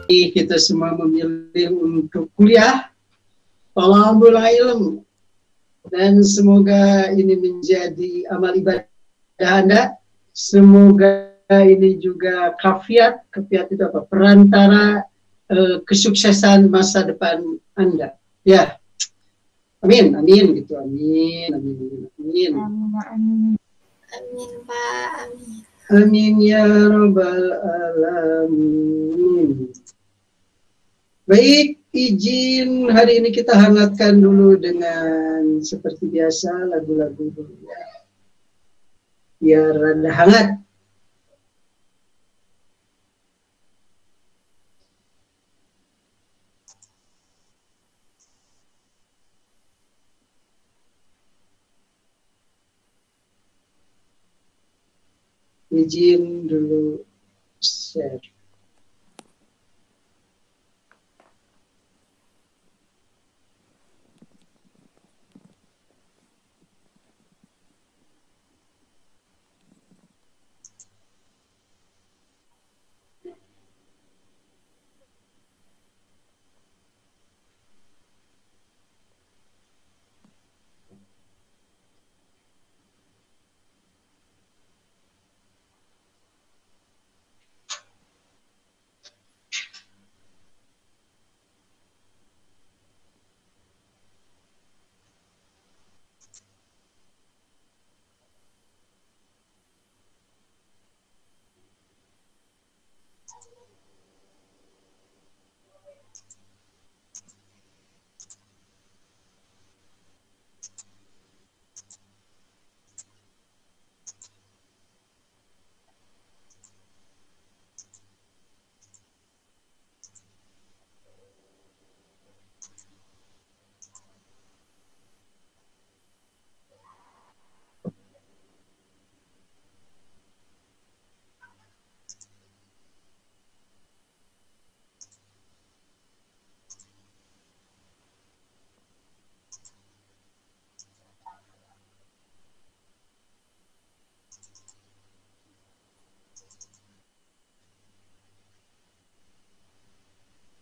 kita semua memilih untuk kuliah, talabul ilm, dan semoga ini menjadi amal ibadah Anda. Semoga ini juga kafiat itu apa? Perantara kesuksesan masa depan Anda. Ya, amin, amin gitu, amin, amin, amin. Amin Pak, amin. Amin ya rabbal alamin. Baik, izin hari ini kita hangatkan dulu dengan seperti biasa lagu-lagu dulu ya. Biar rada hangat. Izin dulu share.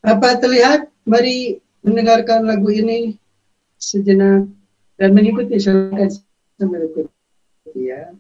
Apa terlihat? Mari mendengarkan lagu ini sejenak dan mengikuti silakan sambil ikuti ya.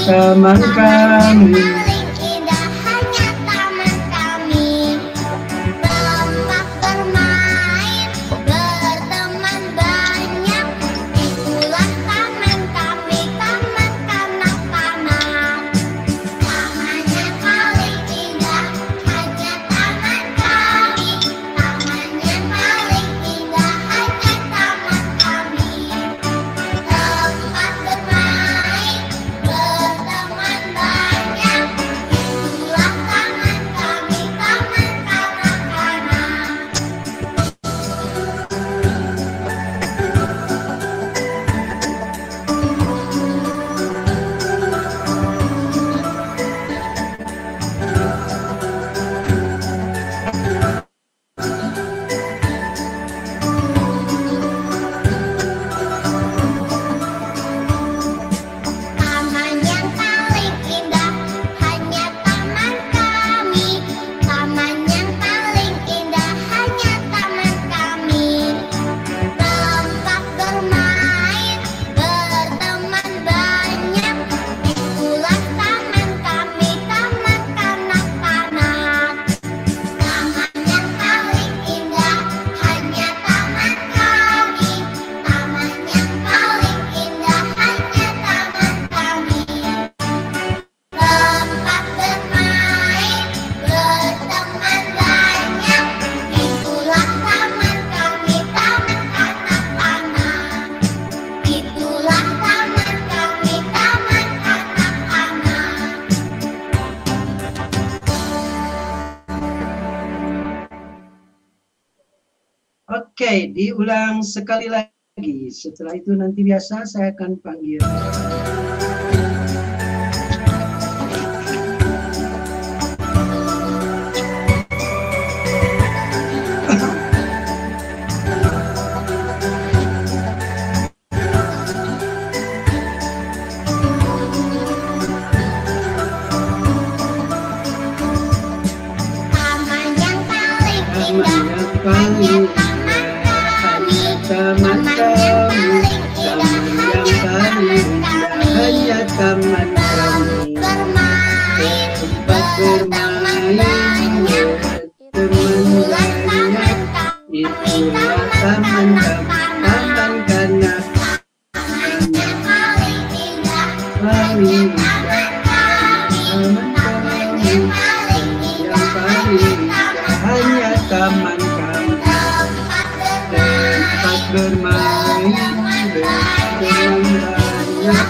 Taman kami. Oke, diulang sekali lagi. Setelah itu nanti biasa saya akan panggil. Taman kami, taman yang paling indah, hanya taman kami. Tempat bermain, teman banyak, itulah taman kami. Taman kanak-kanak, paling indah. Taman kami, yang paling indah, hanya taman kami. Tempat bermain, berteman banyak, itulah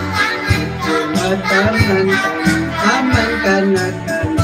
taman kami. Taman kanak-kanak.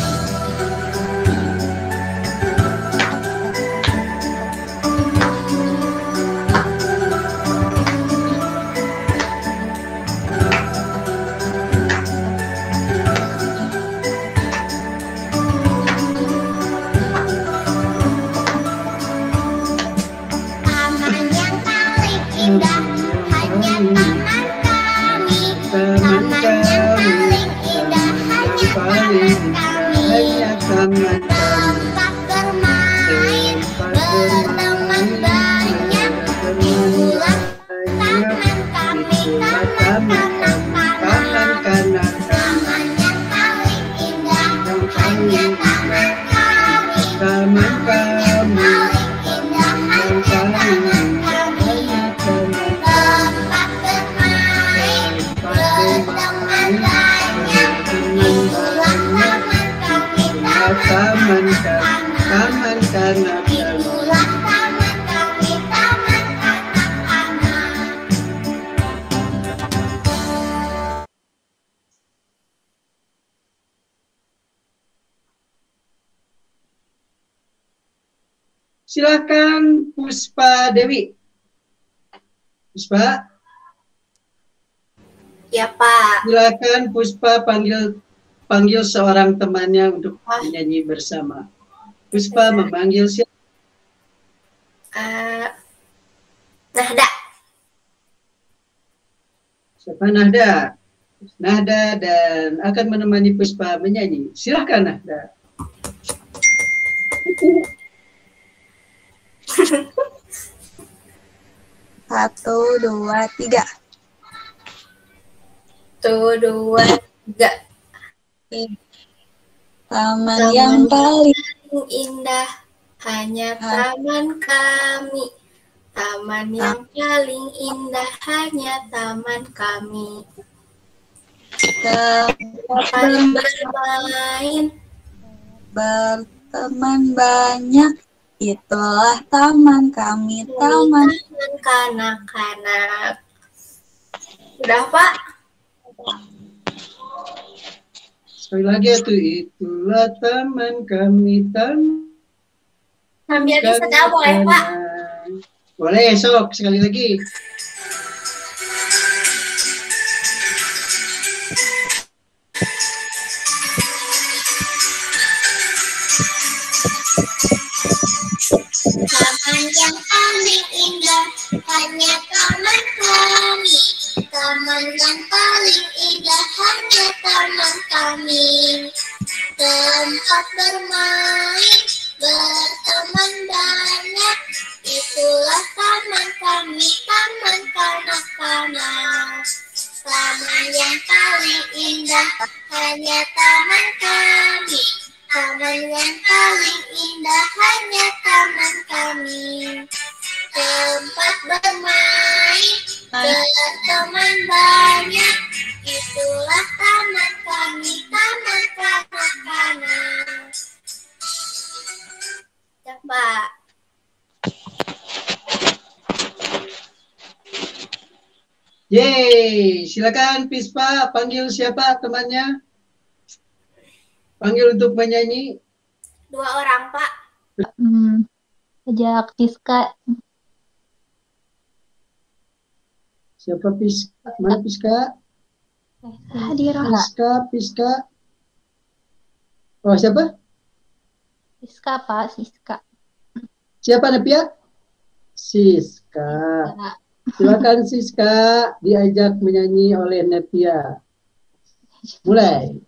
Silakan Puspa Dewi. Puspa. Ya Pak. Silakan Puspa panggil seorang temannya untuk menyanyi bersama. Puspa memanggil siapa? Nahda. Siapa Nahda? Nahda dan akan menemani Puspa menyanyi. Silakan Nahda. 1, 2, 3. 1, 2, 3. Taman yang paling indah hanya taman kami. Taman yang paling indah hanya taman kami. tempat Bermain, berteman banyak, itulah taman kami. Taman kanak-kanak. Sudah Pak? Sekali lagi itulah taman kami. Sambil disetel boleh Pak? Boleh, sok sekali lagi. Taman yang paling indah hanya taman kami. Taman yang paling indah hanya taman kami. Tempat bermain, berteman banyak, itulah taman kami. Taman kanak-kanak. Taman yang paling indah hanya taman kami. Taman yang paling indah hanya taman kami. Tempat bermain, berteman banyak, itulah taman kami. Taman kanak-kanak. Ya Pak. Yeay, silakan Pispa panggil siapa temannya? Panggil untuk menyanyi. 2 orang Pak. Ajak Siska. Siapa Piska? Mana Piska? Hadirah. Piska. Oh, siapa? Siska, Pak. Siska. Siapa Nepia? Siska. Silakan Siska diajak menyanyi oleh Nepia. Mulai.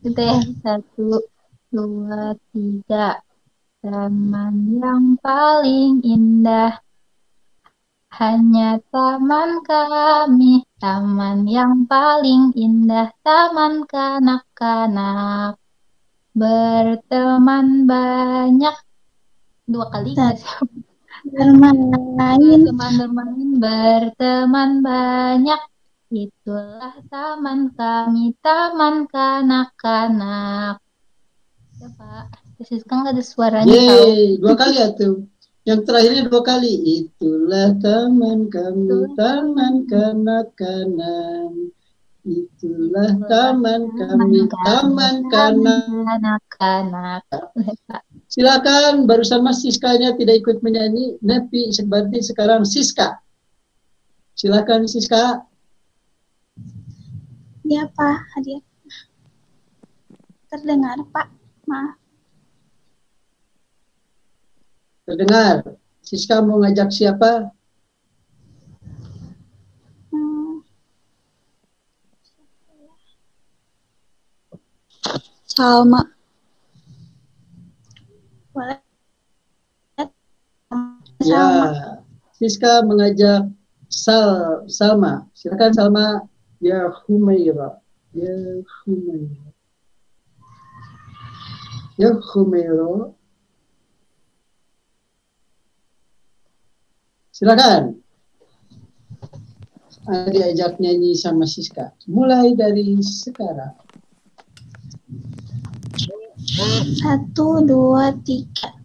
Itu ya. 1, 2, 3. Taman yang paling indah hanya taman kami. Taman yang paling indah, taman kanak-kanak. Berteman banyak. 2 kali nggak sih? Bermain. Berteman banyak. Itulah taman kami, taman kanak-kanak. Ya, Pak. Siska nggak ada suaranya. Yeay, 2 kali ya tuh. Yang terakhirnya 2 kali. Itulah taman kami, taman kanak-kanak. Itulah taman kami, taman kanak-kanak. Silakan, barusan Mas Siskanya tidak ikut menyanyi. Nepi berarti sekarang Siska. Silakan Siska. Ya Pak, hadir. Terdengar Pak, maaf. Terdengar. Siska mau ngajak siapa? Salma. Boleh. Ya, Siska mengajak Salma. Silakan Salma. Ya Humaira. Ya Humaira. Ya Humaira. Silakan. Diajak nyanyi sama Siska. Mulai dari sekarang. 1, 2, 3.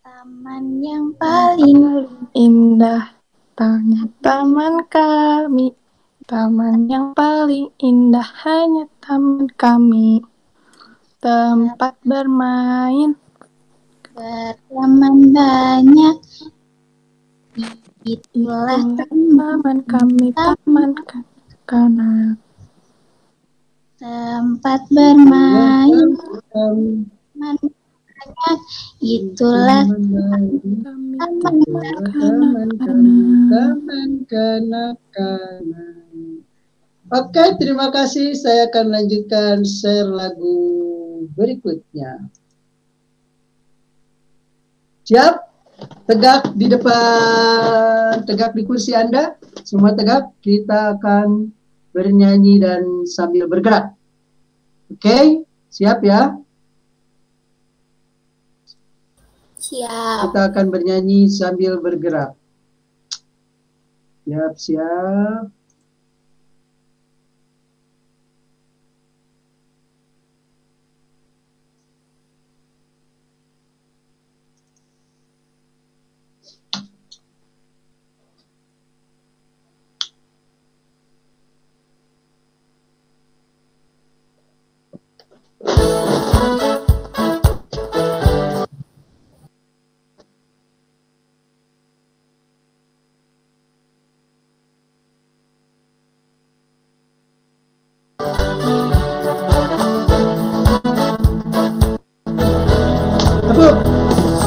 Taman yang paling indah, taman kami. Taman yang paling indah hanya taman kami. Tempat bermain, berteman banyak. Itulah taman kami, taman kanak. Tempat bermain, banyak. Itulah taman kanak-kanak. Oke, terima kasih. Saya akan lanjutkan share lagu berikutnya. Siap? Tegak di depan, tegak di kursi Anda. Semua tegak. Kita akan bernyanyi dan sambil bergerak. Oke, siap ya? Siap. Kita akan bernyanyi sambil bergerak. Siap.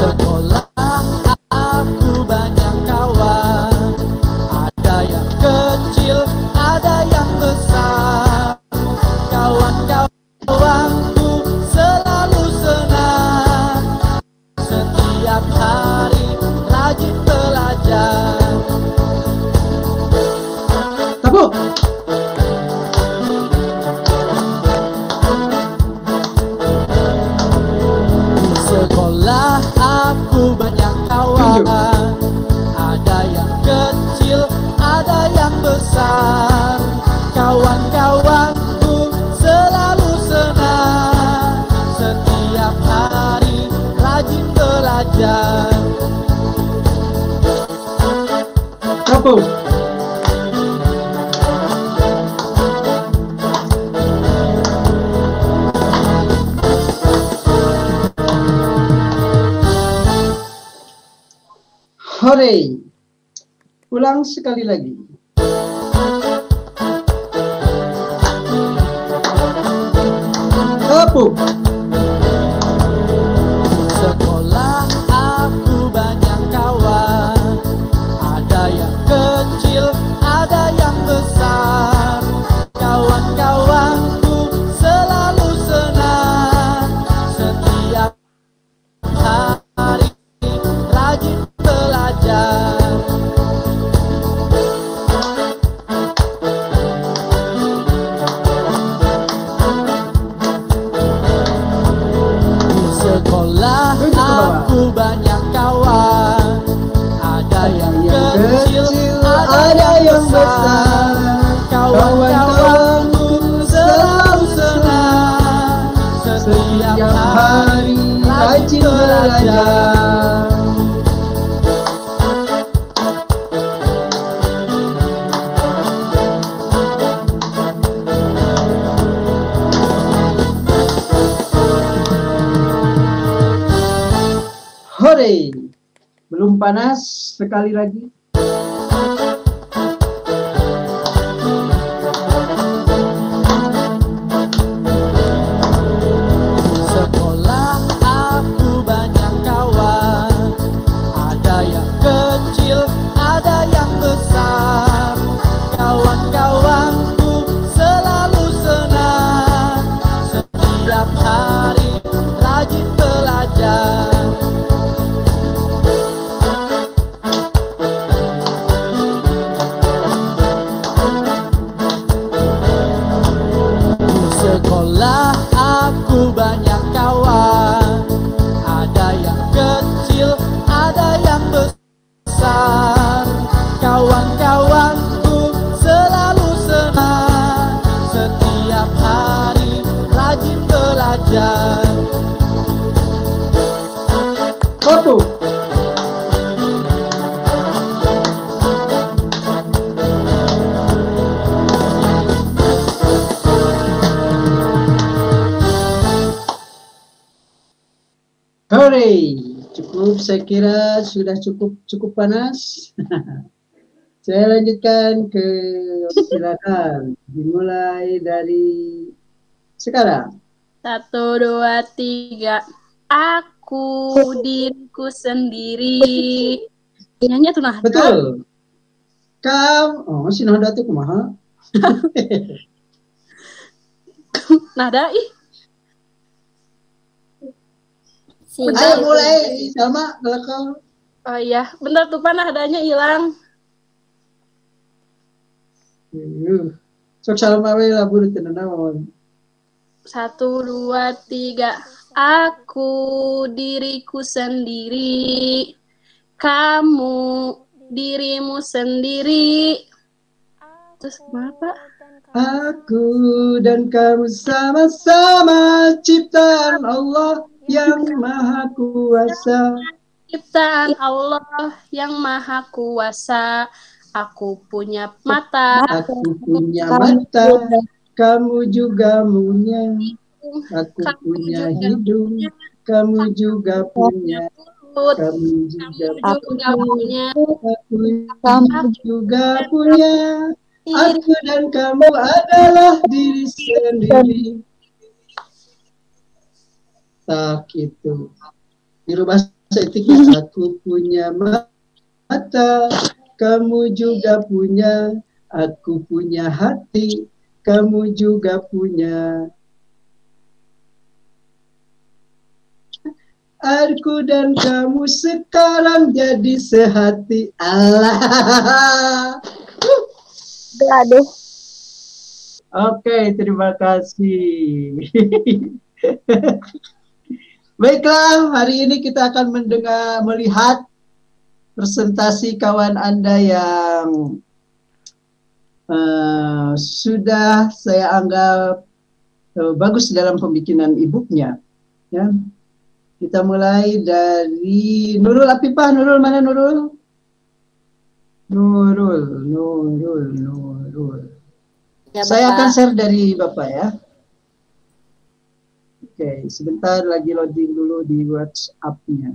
Sekolah aku banyak kawan, ada yang kecil, ada yang besar. Kawan-kawanku selalu senang, setiap hari rajin belajar. Tepuk. Sekolah aku banyak kawan, ada yang kecil, ada yang besar. Kawan-kawanku selalu senang, setiap hari rajin belajar. Tepuk. Hore. Ulang sekali lagi. Tepuk. Sekolah aku banyak kawan, ada yang kecil, ada yang besar. Kawan-kawanku selalu senang, setiap hari rajin belajar. Di sekolah aku banyak kawan, ada yang kecil, ada yang besar. Kawan-kawanku selalu senang, setiap hari rajin belajar. Hore. Belum panas, sekali lagi. Sekolah aku banyak kawan, ada yang kecil, ada yang besar. Kawan-kawanku selalu senang, setiap hari rajin belajar. Di sekolah aku banyak kawan, ada yang kecil, ada yang besar. Kawan-kawanku selalu senang, setiap hari rajin belajar. Tepuk. Hore. Cukup, saya kira sudah cukup panas. Saya lanjutkan ke silakan. Dimulai dari sekarang. 1, 2, 3. Aku diriku sendiri. Nyanyi tuh nah. Betul. Si Nahda tuh kumaha? Nada ih. Ayo mulai sama belakang. Oh iya, bentar tuh pan nadanya hilang. Sok salam awe labu di tenanawan. 1, 2, 3. Aku diriku sendiri. Kamu dirimu sendiri. Terus kenapa? Aku dan kamu sama-sama ciptaan Allah yang Maha Kuasa. Ciptaan Allah yang Maha Kuasa. Aku punya mata. Aku punya mata, kamu juga punya. Aku punya hidung, kamu juga punya. Kamu juga punya. Aku juga punya. Aku dan kamu adalah diri sendiri. Tak itu. Biru bahasa etiknya, aku punya mata, kamu juga punya. Aku punya hati, kamu juga punya. Aku dan kamu sekarang jadi sehati. Allah. Aduh. Oke, terima kasih. Baiklah, hari ini kita akan melihat presentasi kawan Anda yang sudah saya anggap bagus dalam pembikinan e-booknya. Ya. Kita mulai dari Nurul Apipah. Nurul, mana Nurul? Nurul. Ya, Saya Bapak. akan share dari Bapak ya. Oke, sebentar lagi loading dulu di WhatsApp-nya.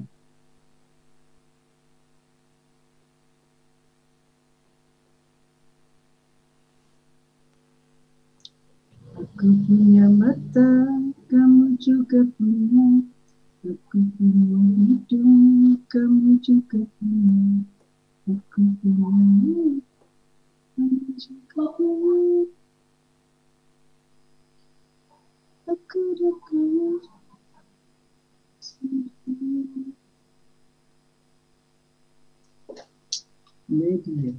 Aku punya mata, kamu juga punya. Aku punya hidung, kamu juga punya. Aku punya mulut, kamu juga punya. Aku punya media.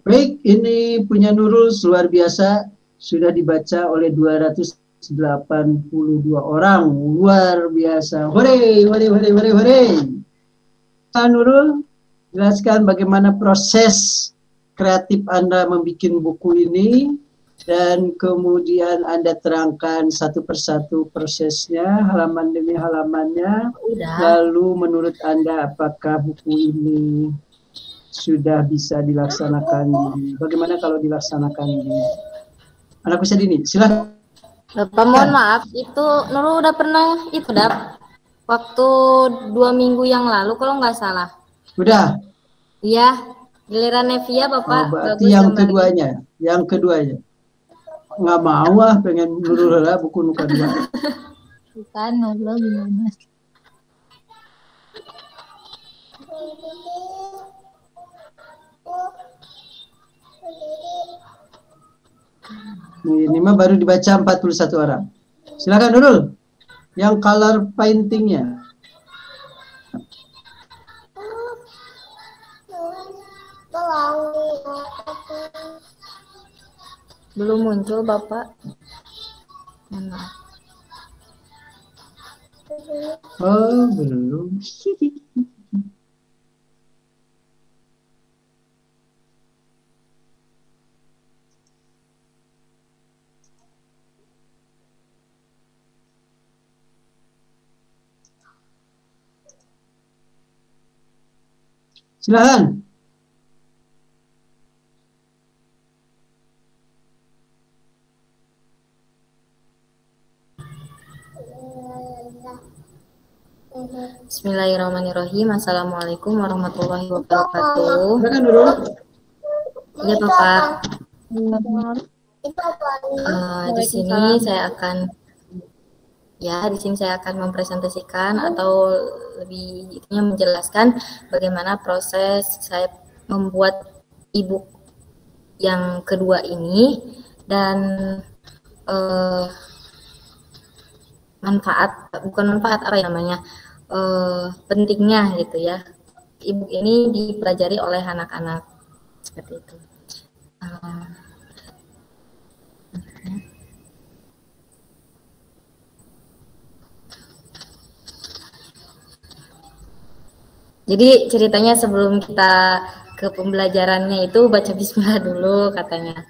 Baik, ini punya Nurul luar biasa, sudah dibaca oleh 282 orang, luar biasa. Hore, hore, hore, hore, hore. Pak Nurul, jelaskan bagaimana proses kreatif Anda membuat buku ini, dan kemudian Anda terangkan satu persatu prosesnya, halaman demi halamannya. Lalu menurut Anda apakah buku ini sudah bisa dilaksanakan? Bagaimana kalau dilaksanakan di anak usia dini? Silakan. Bapak, mohon maaf, itu Nurul udah pernah itu waktu 2 minggu yang lalu kalau nggak salah. Udah? Iya, giliran Nevia Bapak. Oh, berarti yang keduanya, nggak mau pengen Nurul lah buku nuka dua. Bukan, Nurul gimana? Ini mah baru dibaca 41 orang. Silakan Nurul. Yang color paintingnya. Belum muncul Bapak. Mana? Oh, belum. Silakan. Bismillahirrahmanirrahim. Assalamualaikum warahmatullahi wabarakatuh. Silakan Nurul. Iya Bapak. Di sini saya akan mempresentasikan atau lebih menjelaskan bagaimana proses saya membuat e-book yang kedua ini, dan pentingnya gitu ya. E-book ini dipelajari oleh anak-anak seperti itu. Jadi ceritanya sebelum kita ke pembelajarannya itu baca bismillah dulu katanya.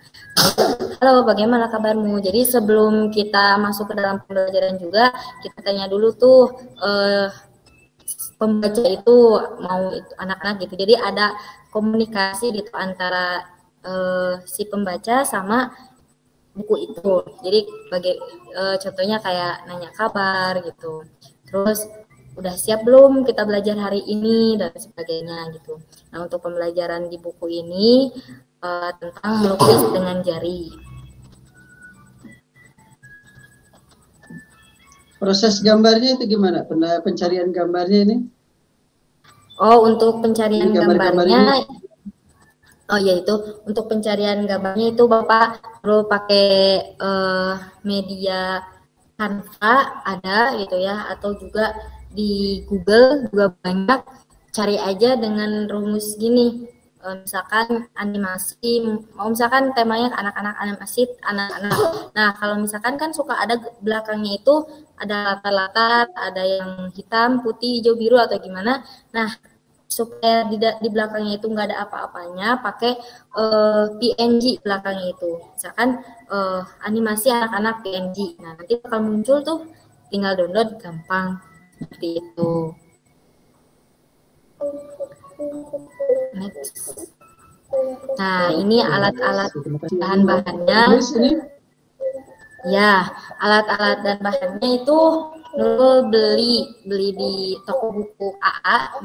Halo, bagaimana kabarmu? Jadi sebelum kita masuk ke dalam pembelajaran juga, kita tanya dulu tuh pembaca itu mau itu anak-anak gitu. Jadi ada komunikasi gitu antara si pembaca sama buku itu. Jadi contohnya kayak nanya kabar gitu. Terus udah siap belum kita belajar hari ini dan sebagainya gitu. Nah, untuk pembelajaran di buku ini tentang melukis dengan jari. Proses gambarnya itu gimana? Pencarian gambarnya ini? Oh, untuk pencarian gambarnya, oh ya itu untuk pencarian gambarnya itu Bapak perlu pakai media Canva ada gitu ya, atau juga di Google juga banyak. Cari aja dengan rumus gini, misalkan animasi, mau misalkan temanya anak-anak, animasi anak-anak. Nah, kalau misalkan kan suka ada belakangnya itu ada latar-latar, ada yang hitam, putih, hijau, biru atau gimana. Nah, supaya di belakangnya itu nggak ada apa-apanya, pakai PNG belakangnya itu. Misalkan animasi anak-anak PNG. Nah, nanti bakal muncul tuh, tinggal download gampang seperti itu. Next. Nah, ini alat-alat bahan-bahannya. Ya, alat-alat dan bahannya itu Nurul beli di toko buku AA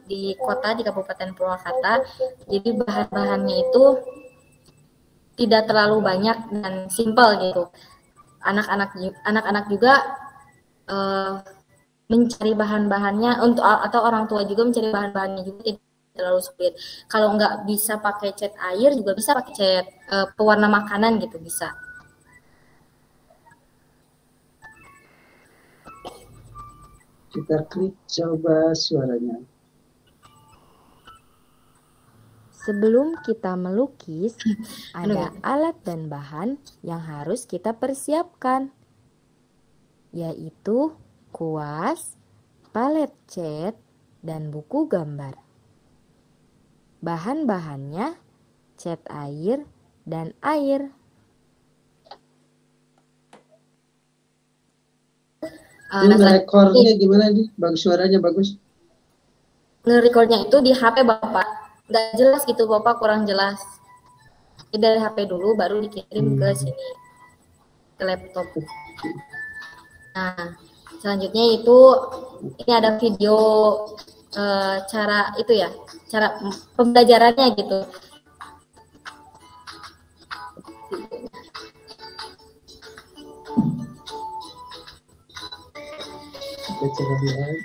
di kota, di Kabupaten Purwakarta. Jadi bahan-bahannya itu tidak terlalu banyak dan simpel gitu. Anak-anak juga mencari bahan-bahannya atau orang tua juga mencari bahan-bahannya juga tidak terlalu sulit. Kalau nggak bisa pakai cat air juga bisa pakai cat pewarna makanan gitu, bisa. Kita klik coba suaranya. Sebelum kita melukis, ada alat dan bahan yang harus kita persiapkan, yaitu kuas, palet cat, dan buku gambar. Bahan-bahannya cat air dan air. Ini rekornya gimana nih? Bagus, suaranya bagus. Nge-recordnya itu di HP Bapak. Nggak jelas gitu, Bapak, kurang jelas. Jadi dari HP dulu baru dikirim ke sini, ke laptop. Nah, selanjutnya itu ini ada video cara itu ya, cara pembelajarannya gitu. Kita coba lihat.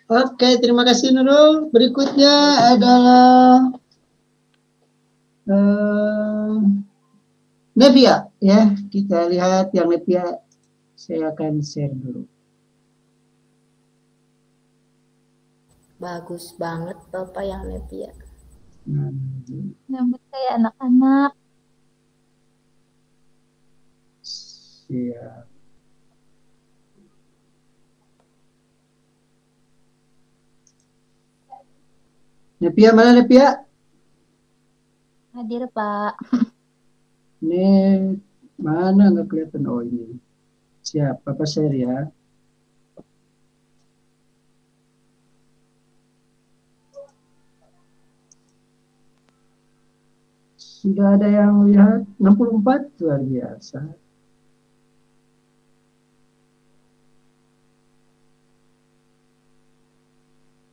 Oke, terima kasih Nurul. Berikutnya adalah Nevia, ya. Kita lihat yang Nevia. Saya akan share dulu. Bagus banget Bapak yang Nevia. Nyambut kayak anak-anak. Siap. Nepia, mana Nepia? Hadir, Pak. Ini mana nggak kelihatan? Oh ini. Siap, Papa share ya. Sudah ada yang lihat 64, luar biasa.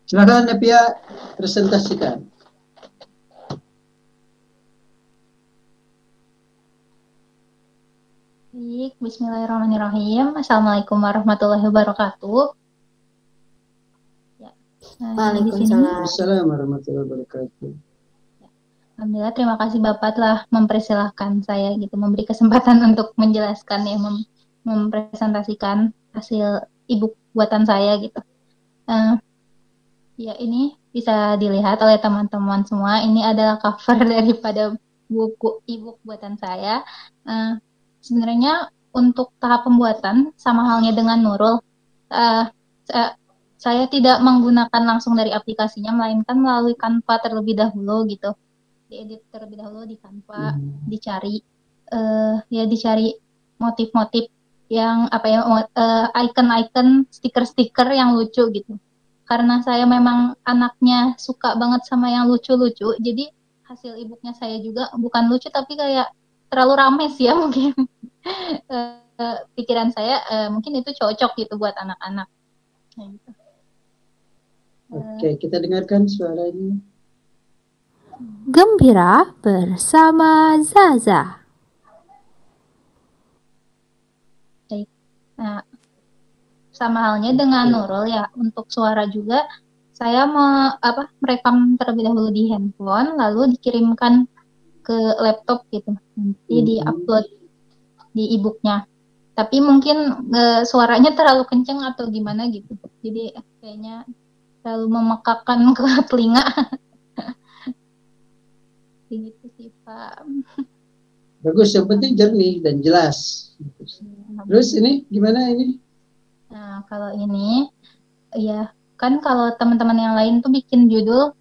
Silakan Nepia presentasikan. Baik, bismillahirrahmanirrahim. Assalamualaikum warahmatullahi wabarakatuh. Ya, Waalaikumsalam. Assalamualaikum warahmatullahi wabarakatuh. Alhamdulillah, terima kasih Bapak telah mempersilahkan saya gitu, memberi kesempatan untuk menjelaskan ya, mempresentasikan hasil e-book buatan saya gitu. Ya, ini bisa dilihat oleh teman-teman semua. Ini adalah cover daripada buku e-book buatan saya. Sebenarnya untuk tahap pembuatan sama halnya dengan Nurul, saya tidak menggunakan langsung dari aplikasinya, melainkan melalui Canva terlebih dahulu gitu. Diedit terlebih dahulu di Canva, dicari ya dicari motif-motif yang apa ya, icon-icon, stiker-stiker yang lucu gitu. Karena saya memang anaknya suka banget sama yang lucu-lucu, jadi hasil e-booknya saya juga bukan lucu tapi kayak terlalu rame sih ya mungkin. Pikiran saya mungkin itu cocok gitu buat anak-anak. Nah, gitu. Oke, kita dengarkan suaranya. Gembira bersama Zaza. Nah, sama halnya dengan Nurul ya, untuk suara juga saya merekam terlebih dahulu di handphone, lalu dikirimkan ke laptop gitu, nanti diupload di e-booknya. Tapi mungkin suaranya terlalu kenceng atau gimana gitu, jadi kayaknya terlalu memekakan ke telinga. Gitu sih Pak. Bagus, yang penting jernih dan jelas. Terus ini gimana ini? Nah, kalau ini ya kan kalau teman-teman yang lain tuh bikin judul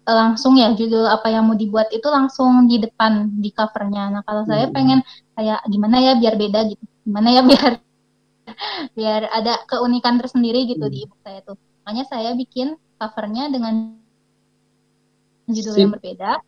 langsung ya, judul apa yang mau dibuat itu langsung di depan di covernya. Nah, kalau saya pengen kayak gimana ya biar beda gitu. Gimana ya biar ada keunikan tersendiri gitu di ebook saya tuh. Makanya saya bikin covernya dengan judul yang berbeda.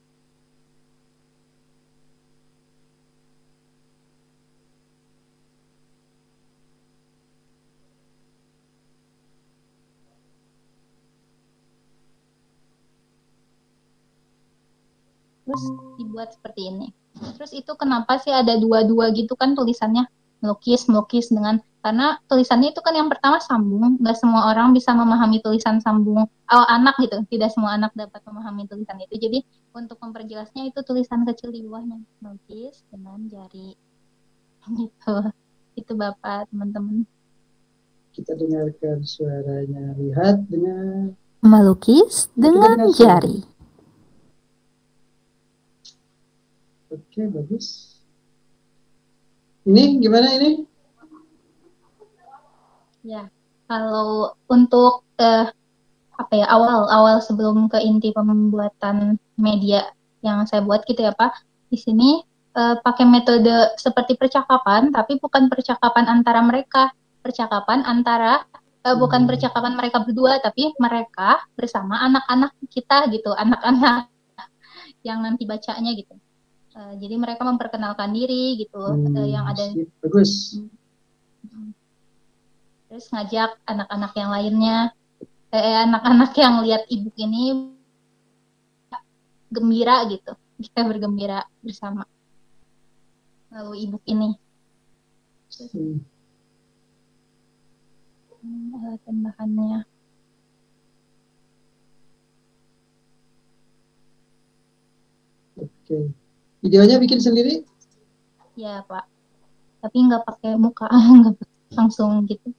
Terus dibuat seperti ini. Terus itu kenapa sih ada dua-dua gitu kan tulisannya, melukis dengan, karena tulisannya itu kan yang pertama sambung, nggak semua orang bisa memahami tulisan sambung, anak gitu, tidak semua anak dapat memahami tulisan itu. Jadi untuk memperjelasnya itu tulisan kecil di bawahnya, melukis dengan jari, gitu. Itu Bapak, teman-teman. Kita dengarkan suaranya. Lihat dengan melukis dengan jari. Oke, bagus. Ini gimana ini? Ya, kalau untuk awal sebelum ke inti pembuatan media yang saya buat gitu ya Pak, di sini pakai metode seperti percakapan, tapi bukan percakapan antara mereka, percakapan antara bukan percakapan mereka berdua, tapi mereka bersama anak-anak kita gitu, anak-anak yang nanti bacanya gitu. Jadi mereka memperkenalkan diri gitu, yang ada. Bagus. Terus ngajak anak-anak yang lainnya, anak-anak yang lihat e-book ini gembira gitu, kita bergembira bersama lalu e-book ini. Dan bahannya. Oke. Videonya bikin sendiri? Ya Pak, tapi nggak pakai muka, nggak langsung gitu.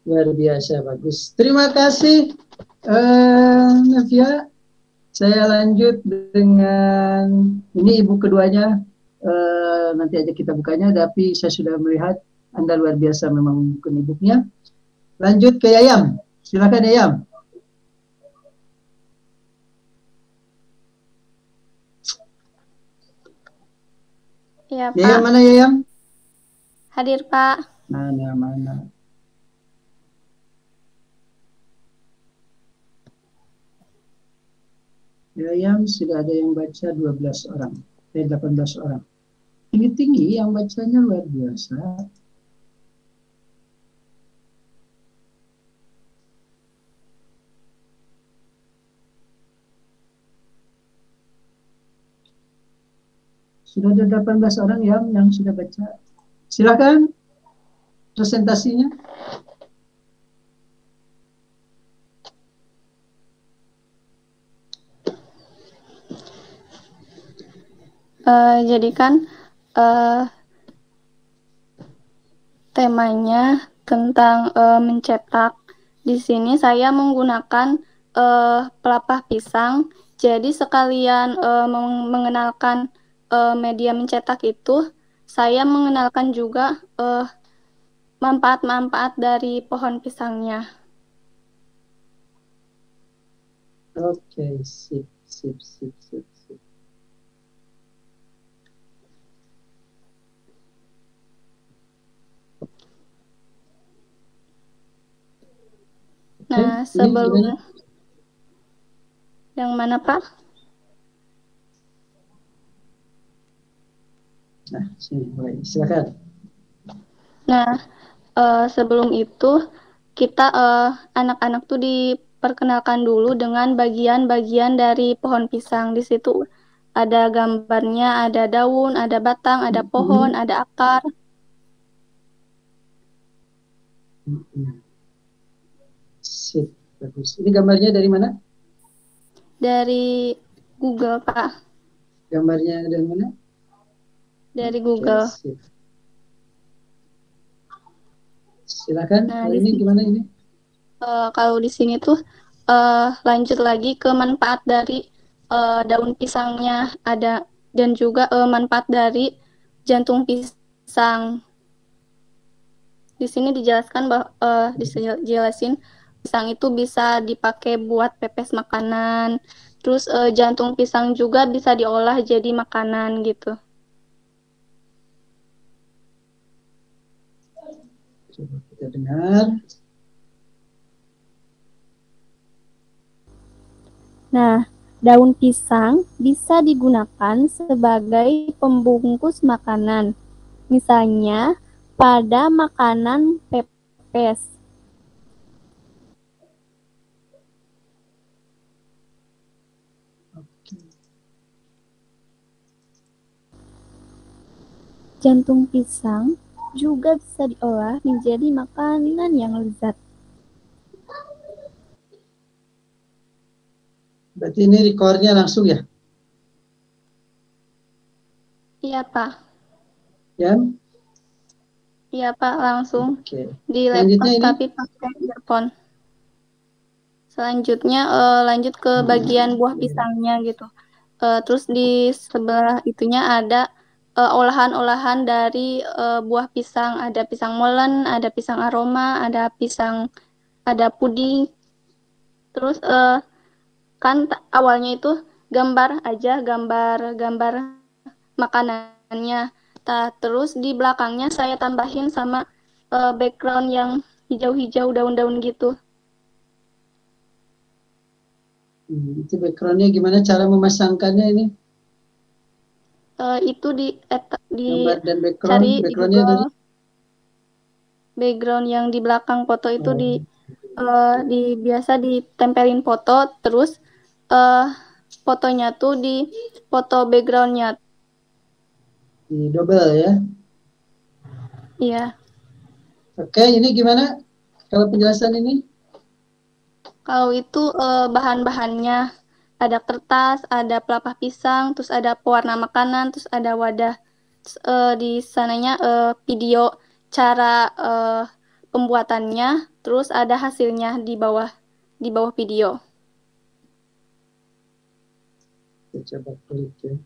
Luar biasa, bagus. Terima kasih, Navia. Saya lanjut dengan ini ibu keduanya, nanti aja kita bukanya, tapi saya sudah melihat Anda luar biasa memang buku e-booknya. Lanjut ke Yayam, silakan Yayam. Ya, Yayam Pak. mana Yayam? Hadir, Pak. Mana. Yayam sudah ada yang baca 12 orang, 18 orang. Tinggi-tinggi yang bacanya luar biasa. Sudah ada 18 orang yang sudah baca. Silakan presentasinya. Jadi kan temanya tentang mencetak. Di sini saya menggunakan pelepah pisang. Jadi sekalian mengenalkan media mencetak itu, saya mengenalkan juga manfaat-manfaat dari pohon pisangnya. Oke, sip. Nah, sebelum yang mana, Pak? Nah, sini, mulai. Silakan. Nah, sebelum itu kita anak-anak tuh diperkenalkan dulu dengan bagian-bagian dari pohon pisang. Di situ ada gambarnya, ada daun, ada batang, ada pohon, ada akar. Sip, bagus. Ini gambarnya dari mana? Dari Google, Pak. Gambarnya dari mana? Dari Google. Sip. Silakan. Nah, Kalau ini gimana ini? Kalau di sini tuh lanjut lagi ke manfaat dari daun pisangnya ada, dan juga manfaat dari jantung pisang. Di sini dijelaskan bahwa dijelasin pisang itu bisa dipakai buat pepes makanan. Terus jantung pisang juga bisa diolah jadi makanan gitu. Coba kita dengar. Nah, daun pisang bisa digunakan sebagai pembungkus makanan. Misalnya pada makanan pepes. Jantung pisang juga bisa diolah menjadi makanan yang lezat. Berarti ini recordnya langsung ya? Iya, Pak. Ya? Iya, Pak, langsung. Oke. Di laptop tapi pakai earphone. Selanjutnya lanjut ke bagian buah pisangnya gitu. Terus di sebelah itunya ada olahan-olahan dari buah pisang. Ada pisang molen, ada pisang aroma, ada puding. Terus kan awalnya itu gambar makanannya. Terus di belakangnya saya tambahin sama background yang hijau-hijau daun-daun gitu. Itu backgroundnya gimana cara memasangkannya ini? Itu gambar dan cari backgroundnya dari background yang di belakang foto itu biasa ditempelin foto, terus fotonya tuh di foto backgroundnya. Di double ya? Iya. Oke, ini gimana kalau penjelasan ini? Kalau itu bahan-bahannya ada kertas, ada pelepah pisang, terus ada pewarna makanan, terus ada wadah. Terus, di sananya video cara pembuatannya, terus ada hasilnya di bawah video. Kita coba klik ya.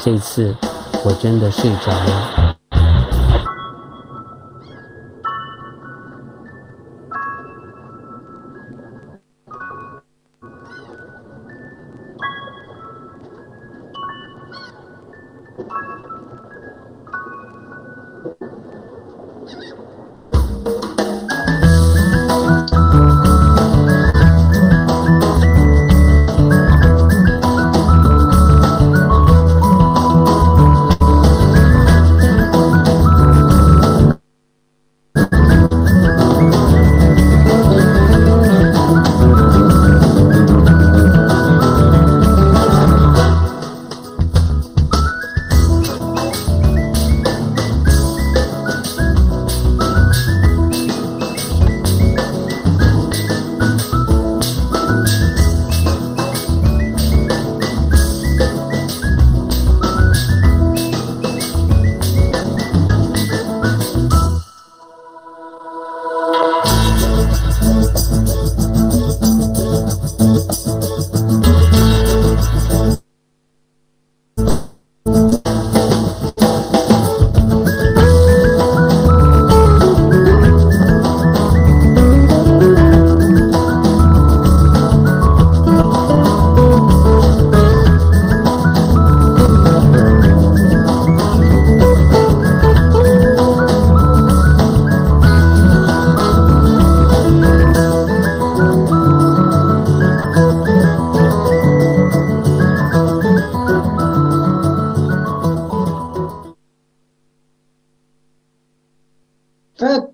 这次我真的睡着了。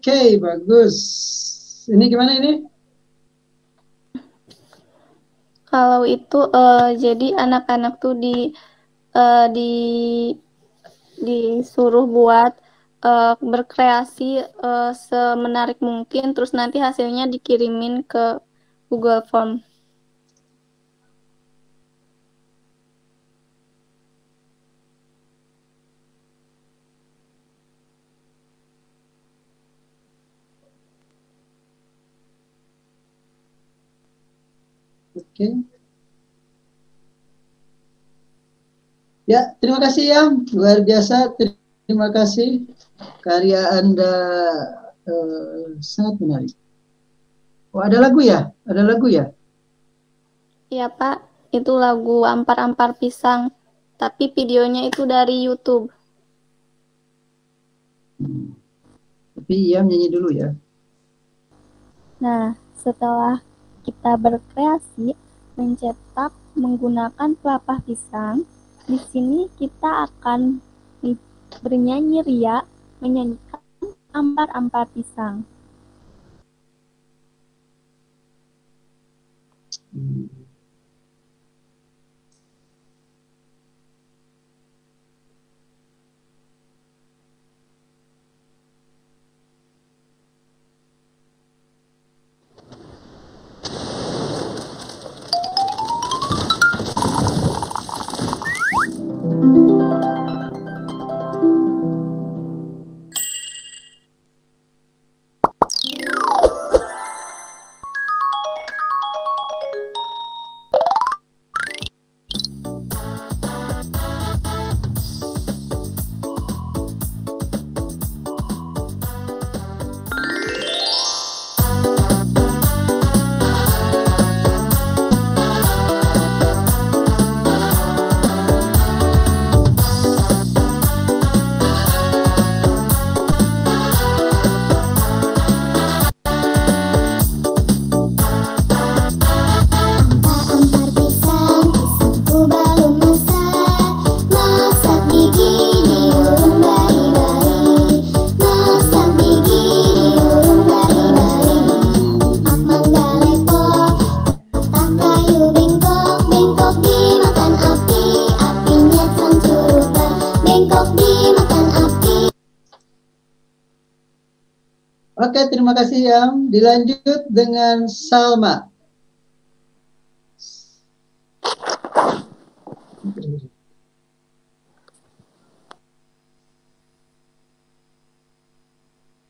Oke, bagus. Ini gimana ini? Kalau itu jadi anak-anak tuh di disuruh buat berkreasi semenarik mungkin, terus nanti hasilnya dikirimin ke Google Form. Oke. Ya, terima kasih ya, luar biasa. Terima kasih, karya Anda sangat menarik. Oh, ada lagu ya? Ada lagu ya? Iya Pak, itu lagu Ampar-Ampar Pisang, tapi videonya itu dari YouTube. Tapi ya menyanyi dulu ya. Nah, setelah kita berkreasi mencetak menggunakan pelepah pisang, di sini kita akan bernyanyi ria menyanyikan ampar-ampar pisang. Oke, terima kasih Yam. Dilanjut dengan Salma.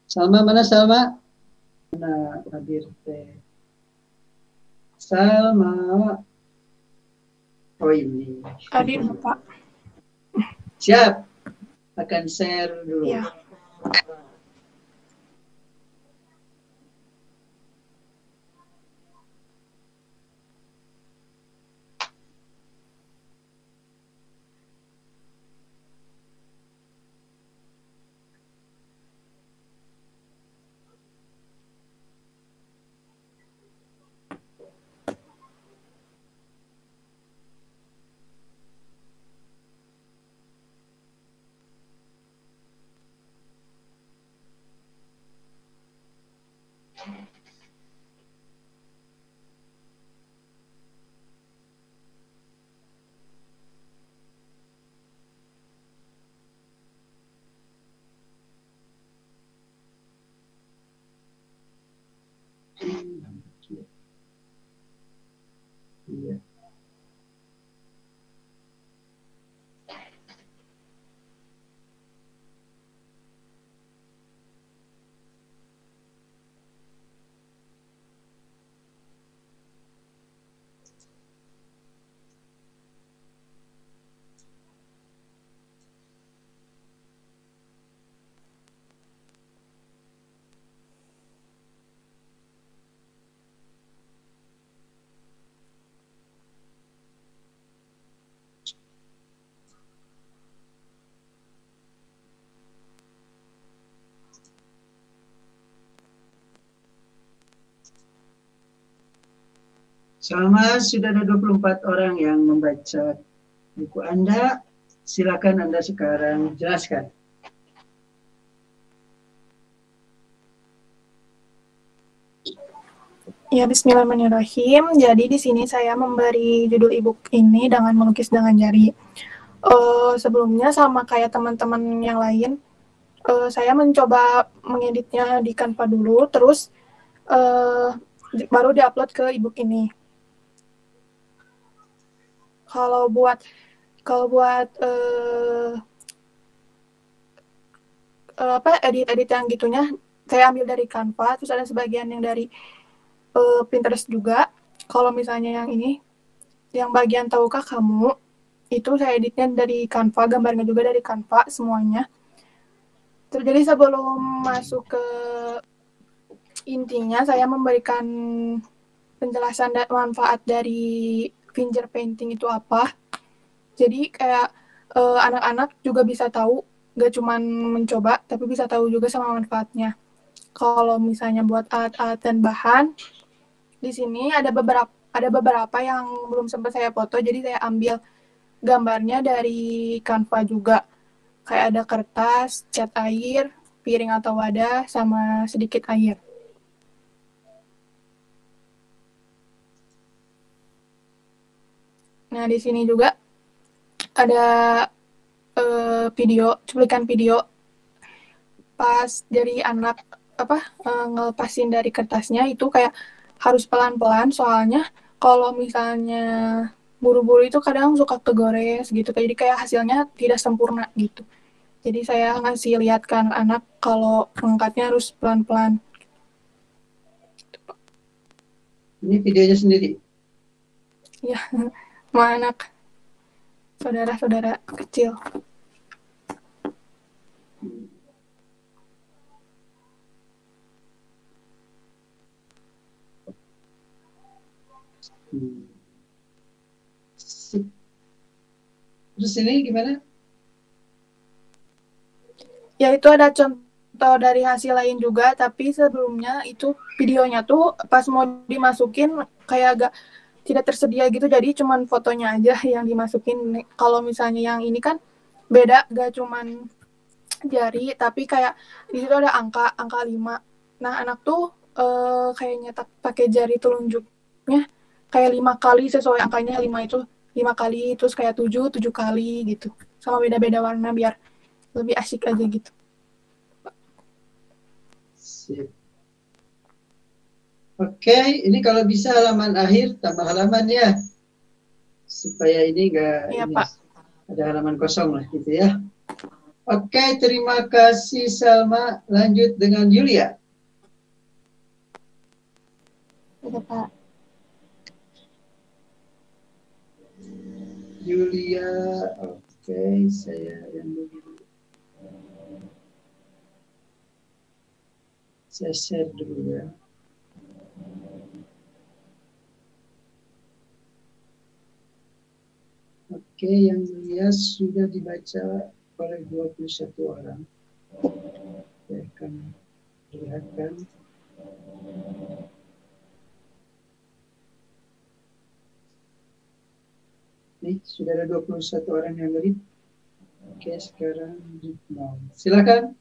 Salma, mana Salma? Mana hadir teh? Salma. Oh ini. Hadir Bapak. Siap. Akan share dulu. Ya. Iya. Selama sudah ada 24 orang yang membaca buku Anda, silakan Anda sekarang jelaskan. Ya, bismillahirrahmanirrahim. Jadi di sini saya memberi judul e-book ini dengan melukis dengan jari. Sebelumnya sama kayak teman-teman yang lain, saya mencoba mengeditnya di Canva dulu, terus baru diupload ke e-book ini. Kalau buat edit-edit yang gitunya, saya ambil dari Canva, terus ada sebagian yang dari Pinterest juga. Kalau misalnya yang ini, yang bagian tahukah kamu, itu saya editnya dari Canva, gambarnya juga dari Canva semuanya. Terus jadi sebelum masuk ke intinya, saya memberikan penjelasan dan manfaat dari finger painting itu apa. Jadi kayak anak-anak juga bisa tahu, gak cuman mencoba, tapi bisa tahu juga sama manfaatnya. Kalau misalnya buat alat-alat dan bahan, di sini ada beberapa yang belum sempat saya foto, jadi saya ambil gambarnya dari Canva juga. Kayak ada kertas, cat air, piring atau wadah, sama sedikit air. Nah, di sini juga ada cuplikan video pas dari anak ngelepasin dari kertasnya, itu kayak harus pelan-pelan, soalnya kalau misalnya buru-buru itu kadang suka kegores gitu, jadi kayak hasilnya tidak sempurna gitu. Jadi saya ngasih lihat ke anak kalau mengangkatnya harus pelan-pelan. Ini videonya sendiri? Ya, sama anak saudara-saudara kecil. Terus ini gimana? Ya, itu ada contoh dari hasil lain juga, tapi sebelumnya itu videonya tuh pas mau dimasukin kayak agak tidak tersedia gitu, jadi cuman fotonya aja yang dimasukin. Kalau misalnya yang ini kan beda, gak cuman jari, tapi kayak di situ ada angka 5. Nah, anak tuh kayak nyetak pakai jari telunjuknya kayak 5 kali sesuai angkanya. 5 itu 5 kali, terus kayak 7 kali gitu. Sama beda-beda warna biar lebih asik aja gitu. Sip. Oke, ini kalau bisa halaman akhir tambah halaman ya, supaya ini enggak ada halaman kosong lah gitu ya. Oke, terima kasih Salma. Lanjut dengan Yulia. Iya, Pak. Yulia, Oke, saya yang dulu. Saya share dulu ya. Oke, yang mulia sudah dibaca oleh 21 orang. Saya akan perlihatkan. Nih, sudah ada 21 orang yang read. Oke, sekarang now. Silakan.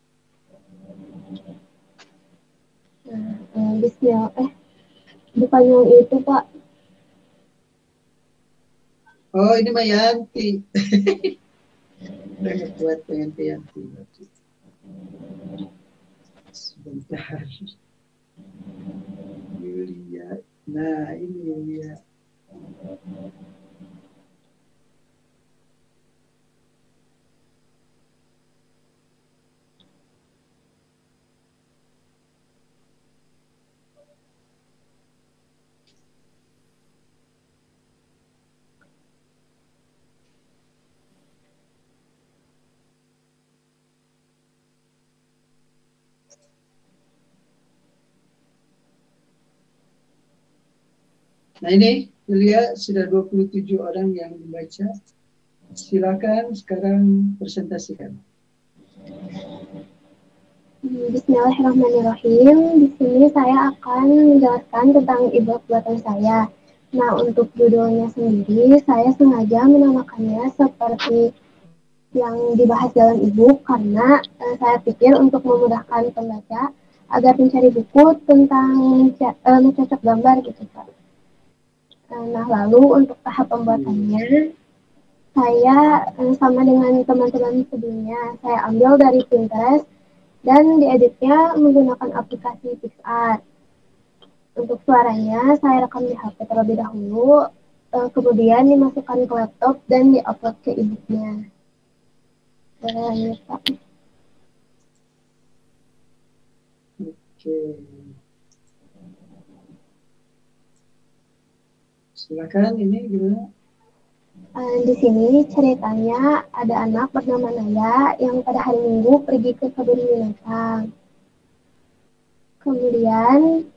Bismillah. Bukan yang itu, Pak. Oh, ini Mbak Yanti. Udah nggak kuat pengen Yanti. Sebentar. Yulia. Nah, ini Yulia. Nah ini, Yulia sudah 27 orang yang membaca. Silakan sekarang presentasikan. Bismillahirrahmanirrahim. Di sini saya akan menjelaskan tentang e-book buatan saya. Nah, untuk judulnya sendiri, saya sengaja menamakannya seperti yang dibahas dalam e-book karena saya pikir untuk memudahkan pembaca agar mencari buku tentang mencocok gambar gitu, Pak. Nah, lalu untuk tahap pembuatannya, saya sama dengan teman-teman sebelumnya, saya ambil dari Pinterest dan dieditnya menggunakan aplikasi PixArt. Untuk suaranya, saya rekam di HP terlebih dahulu, kemudian dimasukkan ke laptop dan diupload ke e-booknya. Lanjut, Pak. Oke. Silakan, ini gimana? Di sini ceritanya ada anak bernama Naya yang pada hari Minggu pergi ke kebun binatang. Kemudian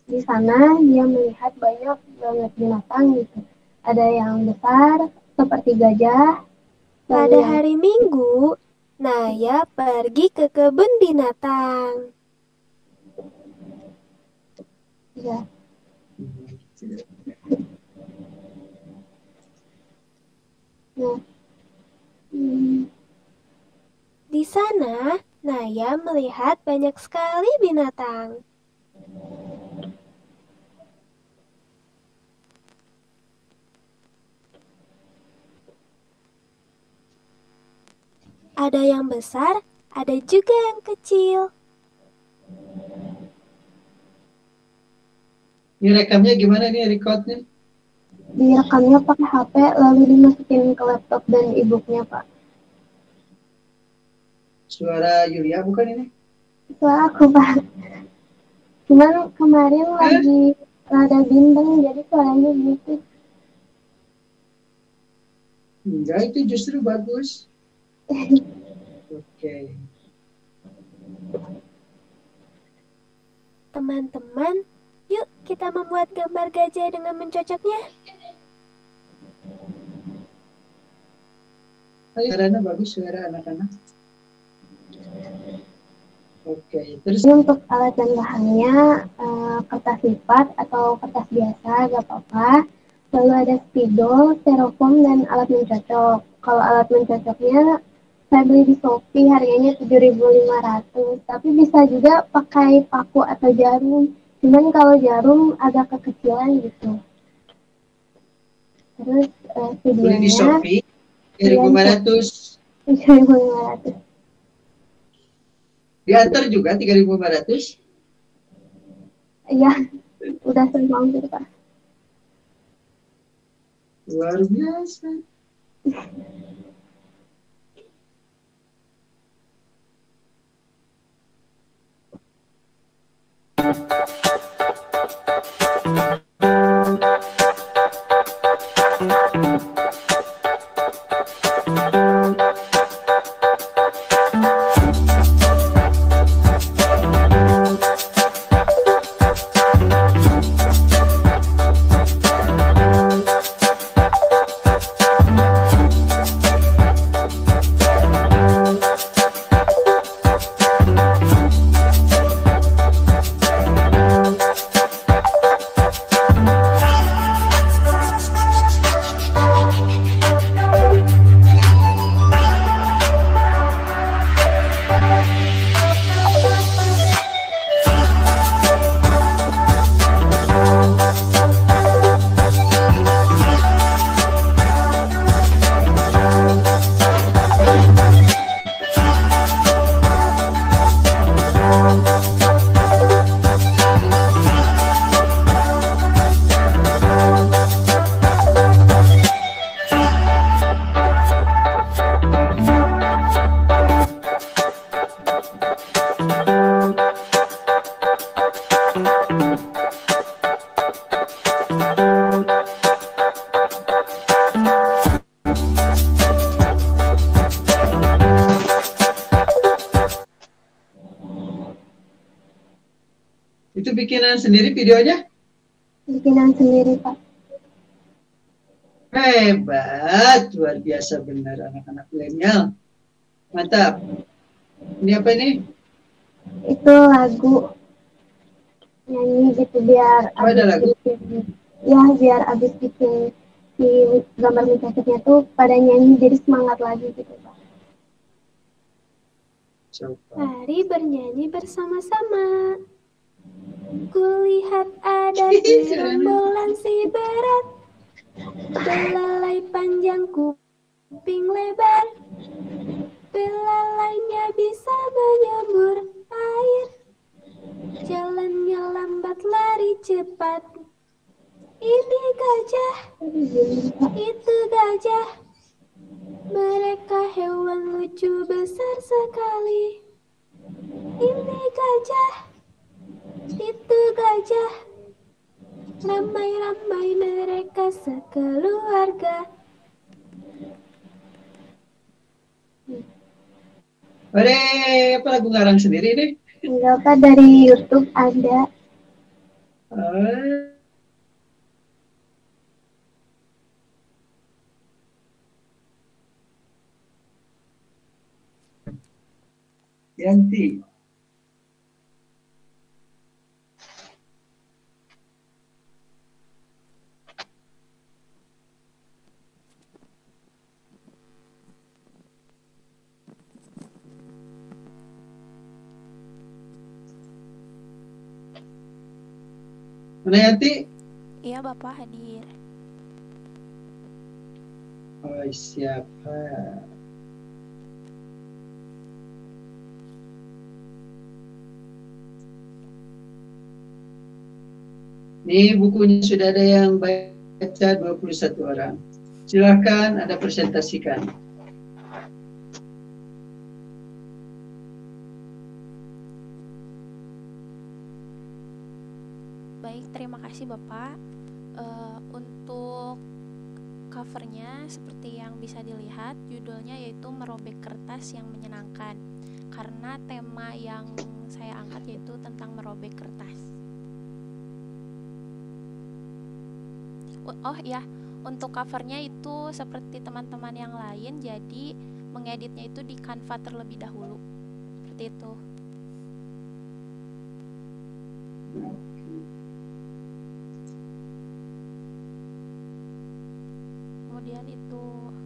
di sana dia melihat banyak banget binatang gitu. Ada yang besar seperti gajah. Pada hari Minggu, Naya pergi ke kebun binatang. Ya. Nah, Di sana, Naya melihat banyak sekali binatang. Ada yang besar, ada juga yang kecil. Ini rekamnya gimana nih, recordnya? Direkamnya pakai HP lalu dimasukin ke laptop dan e-booknya, Pak. Suara Yulia bukan ini? Suara aku, Pak. Cuman kemarin lagi rada bimbang jadi suaranya gitu. Enggak, itu justru bagus. Oke. Teman-teman, yuk kita membuat gambar gajah dengan mencocoknya. Suaranya bagus, suara anak-anak. Oke, terus untuk alat dan bahannya kertas lipat atau kertas biasa gak apa-apa. Lalu ada spidol, styrofoam, dan alat mencocok. Kalau alat mencocoknya saya beli di Shopee, harganya 7.500. Tapi bisa juga pakai paku atau jarum. Cuman kalau jarum agak kekecilan gitu. Terus beli di videonya Shopee 3.500. 3.500. Diantar juga 3.500. Iya, udah sering gitu, Pak. Luar biasa. sendiri videonya? Bikinan sendiri, Pak. Hebat, luar biasa benar anak-anak milenial. Mantap. Ini apa ini? Itu lagu nyanyi gitu biar Oh, ada lagu? biar abis bikin si gambar mencacatnya tuh pada nyanyi jadi semangat lagi gitu, Pak. Mari bernyanyi bersama-sama. Kulihat ada gerombolan si berat, belalai panjang kuping lebar, belalainya bisa menyembur air, jalannya lambat lari cepat. Ini gajah, itu gajah, mereka hewan lucu besar sekali. Ini gajah, itu gajah, ramai-ramai mereka sekeluarga. Ore, apa lagu ngarang sendiri nih? Enggak, Pak, dari YouTube ada. Yanti. Mana Yanti? Iya, Bapak hadir. Oh, siapa? Ini bukunya sudah ada yang baca 21 orang. Silakan Anda presentasikan. Baik, terima kasih Bapak. Untuk covernya seperti yang bisa dilihat, judulnya yaitu Merobek Kertas yang Menyenangkan. Karena tema yang saya angkat yaitu tentang merobek kertas. Oh ya, untuk covernya itu seperti teman-teman yang lain, jadi mengeditnya itu di Canva terlebih dahulu. Seperti itu. Kemudian itu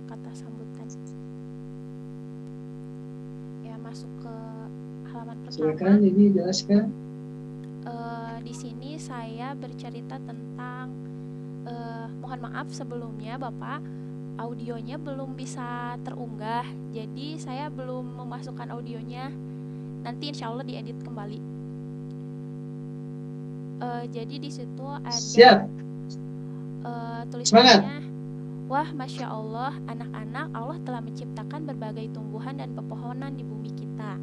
kata sambutan. Ya, masuk ke halaman pertama. Silakan, ini jelaskan. Di sini saya bercerita tentang mohon maaf sebelumnya Bapak, audionya belum bisa terunggah, jadi saya belum memasukkan audionya. Nanti insya Allah diedit kembali. Jadi di situ ada tulisannya, wah Masya Allah, anak-anak, Allah telah menciptakan berbagai tumbuhan dan pepohonan di bumi kita.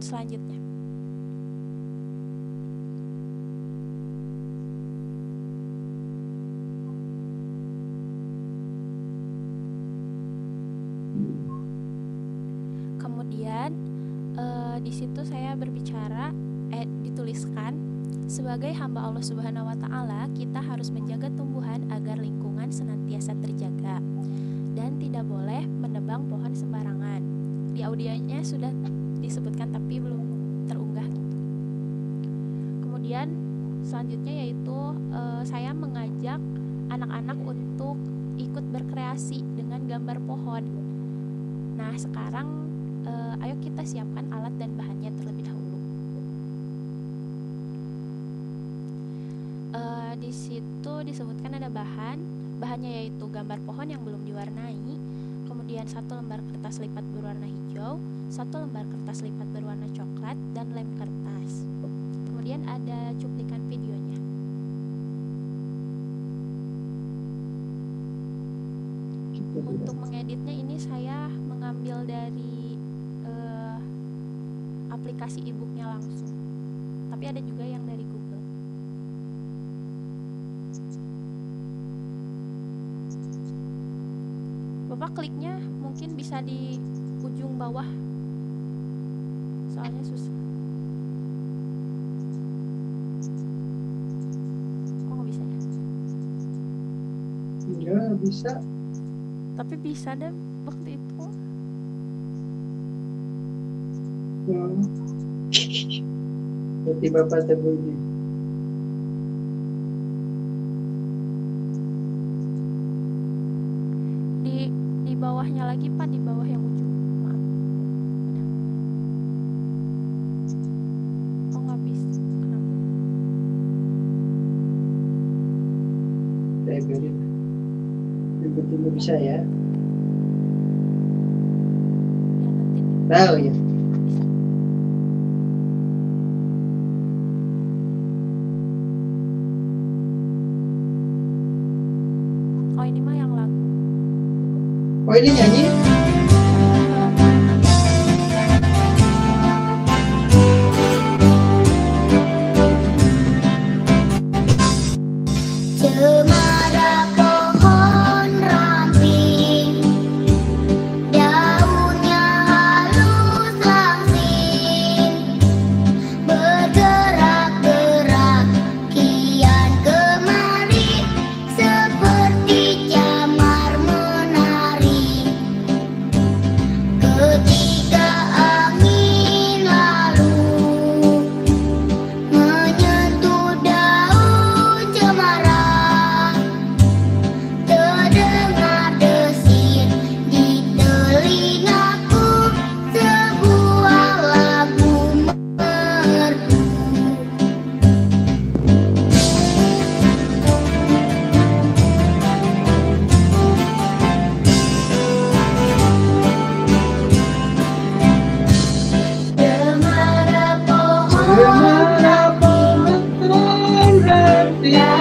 Selanjutnya, kemudian di situ saya berbicara, dituliskan, sebagai hamba Allah Subhanahu wa Ta'ala, kita harus menjaga tumbuhan agar lingkungan senantiasa terjaga dan tidak boleh menebang pohon sembarangan. Di audionya sudah disebutkan tapi belum terunggah gitu. Kemudian selanjutnya yaitu saya mengajak anak-anak untuk ikut berkreasi dengan gambar pohon. Nah, sekarang ayo kita siapkan alat dan bahannya terlebih dahulu. Di situ disebutkan ada bahannya yaitu gambar pohon yang belum diwarnai, kemudian 1 lembar kertas lipat berwarna hijau, 1 lembar kertas lipat berwarna coklat, dan lem kertas. Kemudian ada cuplikan videonya. Untuk mengeditnya ini saya mengambil dari aplikasi e-booknya langsung, tapi ada juga yang dari Google. Bapak kliknya mungkin bisa di ujung bawah, soalnya susah. Ya bisa. Tapi bisa deh waktu itu. Berarti Bapak terbunyi. Di bawahnya lagi Pak, di bawah yang ujung. Maaf. Udah. Oh nggak bisa. Kenapa? Saya biarin. Tunggu bisa ya. Tahu ya. Oh ini mah yang lagu. Oh ini nyanyi? Cemara pohon ramping, daunnya halus langsing, bergerak-gerak kian kemari, seperti camar menari. Ketika angin lalu menyentuh daun cemara, terdengar desir di telingaku, sebuah lagu merdu. Cemara pohon ramping, daunnya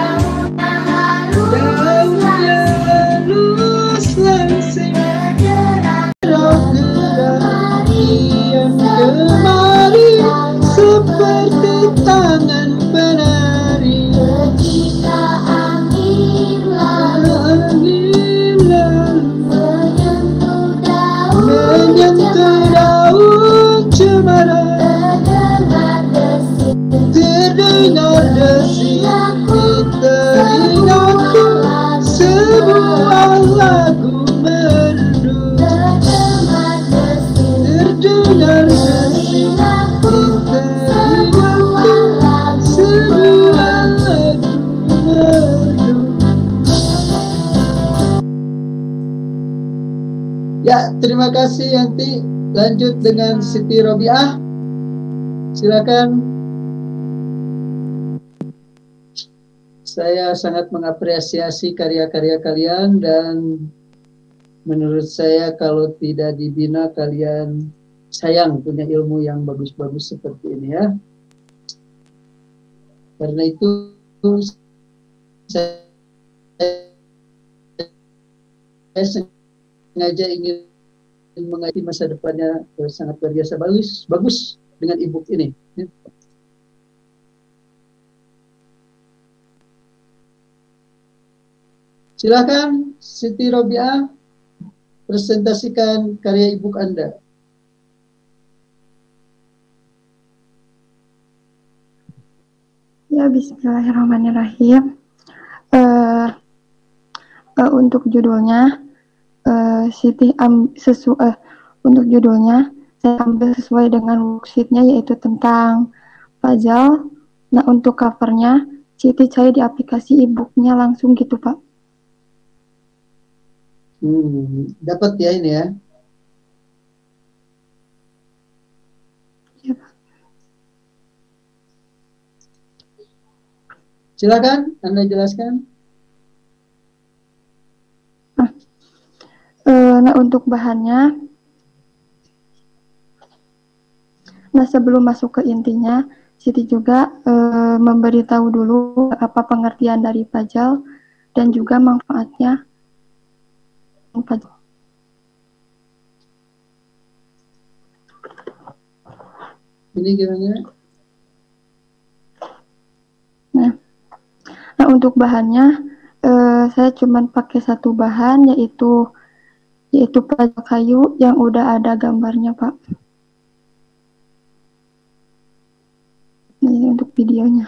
halus langsing, bergerak kian kemari, seperti tangan penari. Ketika angin lalu menyentuh daun cemara, terdengar desir di telingaku, sebuah lagu merdu. Terdengar desir di telingaku, sebuah lagu merdu. Ya, terima kasih Yanti. Lanjut dengan Siti Robiah. Silakan. Saya sangat mengapresiasi karya-karya kalian dan menurut saya kalau tidak dibina kalian sayang punya ilmu yang bagus-bagus seperti ini ya. Karena itu saya sengaja ingin mengaji masa depannya sangat luar biasa bagus dengan e-book ini. Silakan Siti Robiah presentasikan karya e-book Anda. Ya, bismillahirrahmanirrahim. Untuk judulnya, untuk judulnya saya ambil sesuai dengan worksheetnya, yaitu tentang puzzle. Nah, untuk covernya Siti cari di aplikasi e-booknya langsung gitu, Pak. Dapat ya ini ya. Ya, Pak. Silakan Anda jelaskan. Nah, untuk bahannya, nah sebelum masuk ke intinya, Siti juga memberitahu dulu apa pengertian dari puzzle dan juga manfaatnya. Ini gimana? Nah, untuk bahannya saya cuma pakai satu bahan, yaitu puzzle kayu yang udah ada gambarnya, Pak. Nah, ini untuk videonya.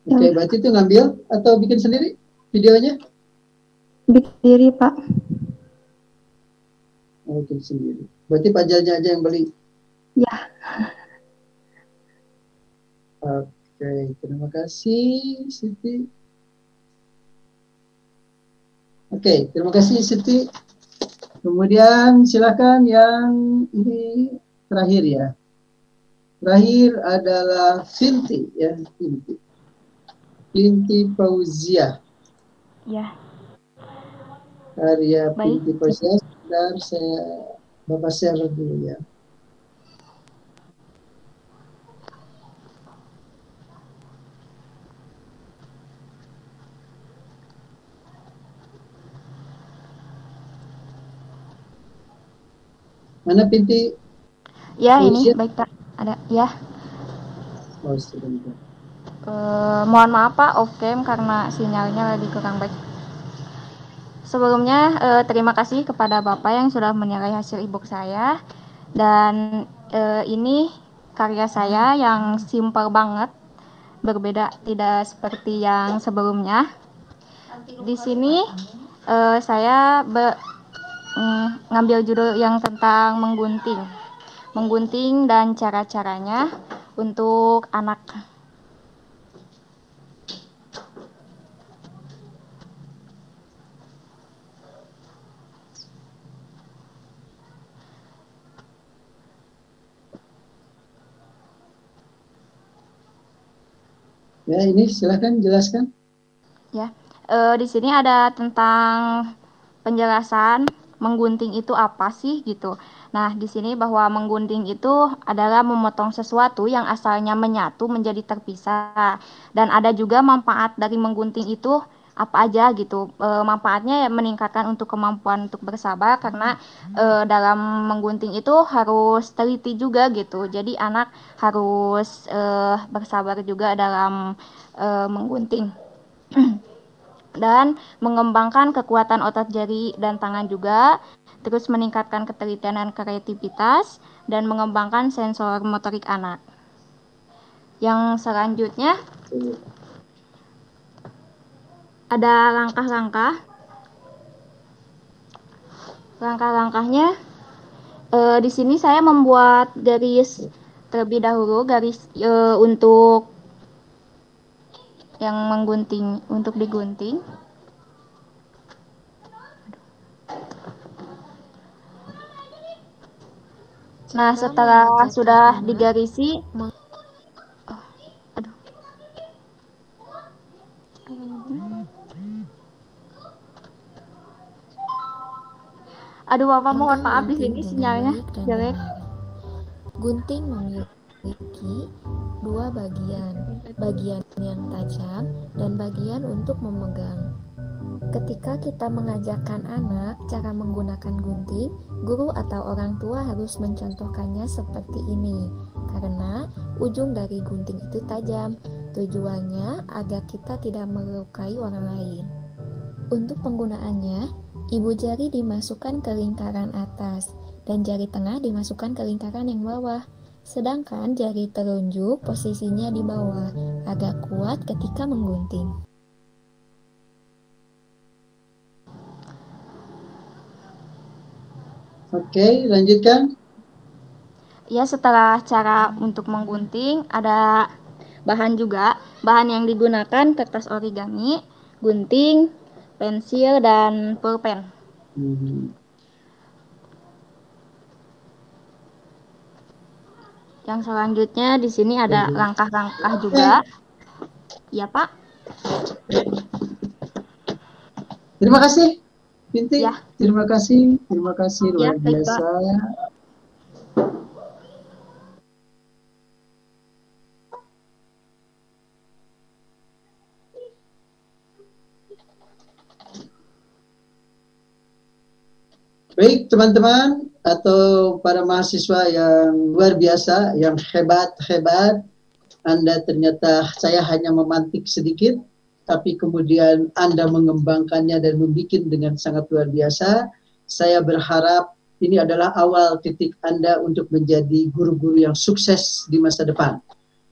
Oke, berarti itu ngambil atau bikin sendiri videonya? Bikin sendiri, Pak. Oh, bikin sendiri. Berarti pajalnya aja yang beli? Ya. Oke, terima kasih Siti. Oke, terima kasih Siti. Kemudian silakan yang ini terakhir ya. Terakhir adalah Finti ya, Finti Fauzia. Ya. Karya Baik. Finti Fauzia, sebentar saya Bapak share dulu ya. Mana Pinti? Ya, ini baik Pak. Ada ya. Oh, sebentar. Mohon maaf Pak, off cam karena sinyalnya lagi kurang baik. Sebelumnya terima kasih kepada Bapak yang sudah menilai hasil e-book saya. Dan ini karya saya yang simple banget, berbeda tidak seperti yang sebelumnya. Di sini saya ngambil judul yang tentang menggunting dan cara-caranya untuk anak. Ya, ini silakan jelaskan. Ya, di sini ada tentang penjelasan menggunting itu apa sih gitu. Nah, di sini bahwa menggunting itu adalah memotong sesuatu yang asalnya menyatu menjadi terpisah. Dan ada juga manfaat dari menggunting itu apa aja gitu. Manfaatnya ya meningkatkan untuk kemampuan untuk bersabar karena dalam menggunting itu harus teliti juga gitu. Jadi anak harus bersabar juga dalam menggunting. Dan mengembangkan kekuatan otot jari dan tangan juga, terus meningkatkan ketelitian dan kreativitas, dan mengembangkan sensor motorik anak. Yang selanjutnya ada langkah-langkah. Langkah-langkahnya di sini saya membuat garis terlebih dahulu, garis untuk yang menggunting, untuk digunting. Nah, setelah sudah digarisi, aduh Bapak mohon maaf di sini sinyalnya jelek. Gunting memiliki dua bagian yang tajam dan bagian untuk memegang. Ketika kita mengajarkan anak cara menggunakan gunting, guru atau orang tua harus mencontohkannya seperti ini, karena ujung dari gunting itu tajam. Tujuannya agar kita tidak melukai orang lain. Untuk penggunaannya, ibu jari dimasukkan ke lingkaran atas dan jari tengah dimasukkan ke lingkaran yang bawah. Sedangkan jari telunjuk posisinya di bawah agar kuat ketika menggunting. Oke, lanjutkan. Ya, setelah cara untuk menggunting, ada bahan juga. Bahan yang digunakan kertas origami, gunting, pensil, dan pulpen. Yang selanjutnya di sini ada langkah-langkah juga. Ya, Pak. Terima kasih, Binti. Ya. Terima kasih luar biasa. Baik teman-teman atau para mahasiswa yang luar biasa, yang hebat-hebat, Anda ternyata saya hanya memantik sedikit, tapi kemudian Anda mengembangkannya dan membuat dengan sangat luar biasa. Saya berharap ini adalah awal titik Anda untuk menjadi guru-guru yang sukses di masa depan.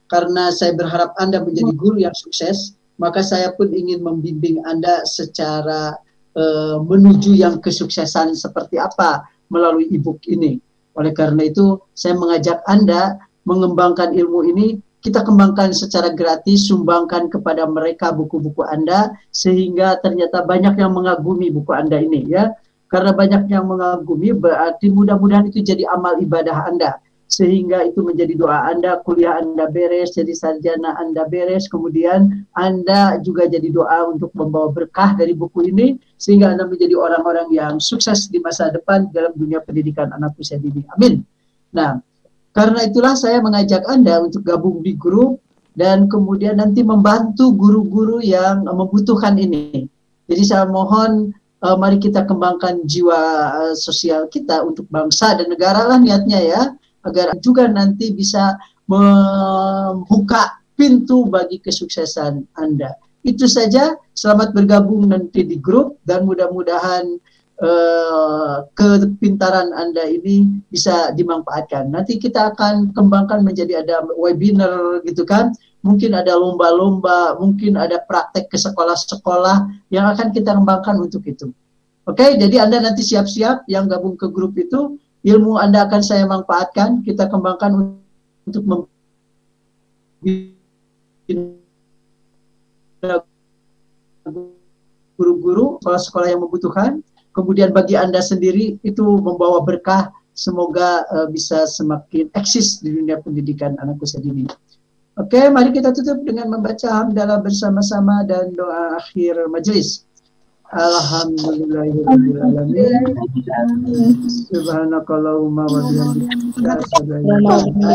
karena saya berharap Anda menjadi guru yang sukses, maka saya pun ingin membimbing Anda secara menuju yang kesuksesan seperti apa melalui e-book ini. Oleh karena itu, saya mengajak Anda mengembangkan ilmu ini. Kita kembangkan secara gratis, sumbangkan kepada mereka buku-buku Anda, sehingga ternyata banyak yang mengagumi buku Anda ini, ya. Karena banyak yang mengagumi, berarti mudah-mudahan itu jadi amal ibadah Anda, sehingga itu menjadi doa Anda, kuliah Anda beres, jadi sarjana Anda beres, kemudian Anda juga jadi doa untuk membawa berkah dari buku ini, sehingga Anda menjadi orang-orang yang sukses di masa depan dalam dunia pendidikan anak usia dini. Amin. Nah, karena itulah saya mengajak Anda untuk gabung di grup dan kemudian nanti membantu guru-guru yang membutuhkan ini. Jadi saya mohon mari kita kembangkan jiwa sosial kita untuk bangsa dan negara lah niatnya ya, agar juga nanti bisa membuka pintu bagi kesuksesan Anda. Itu saja, selamat bergabung nanti di grup dan mudah-mudahan kepintaran Anda ini bisa dimanfaatkan. Nanti kita akan kembangkan menjadi ada webinar gitu kan, mungkin ada lomba-lomba, mungkin ada praktek ke sekolah-sekolah yang akan kita kembangkan untuk itu. Oke, jadi Anda nanti siap-siap yang gabung ke grup itu, ilmu Anda akan saya manfaatkan, kita kembangkan untuk guru-guru, sekolah-sekolah yang membutuhkan. Kemudian bagi Anda sendiri itu membawa berkah, semoga bisa semakin eksis di dunia pendidikan anak usia dini. Oke, mari kita tutup dengan membaca hamdalah bersama-sama dan doa akhir majelis. Alhamdulillahirrahmanirrahim. Subhanakallahumma wa bihamdika asyhadu an la ilaha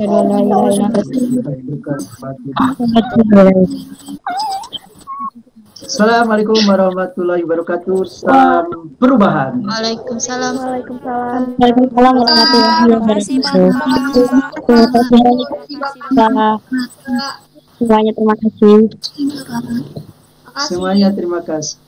illa anta. Assalamualaikum warahmatullahi wabarakatuh. Salam perubahan. Waalaikumsalam. Waalaikumsalam warahmatullahi wabarakatuh. Semuanya terima kasih. Semuanya terima kasih.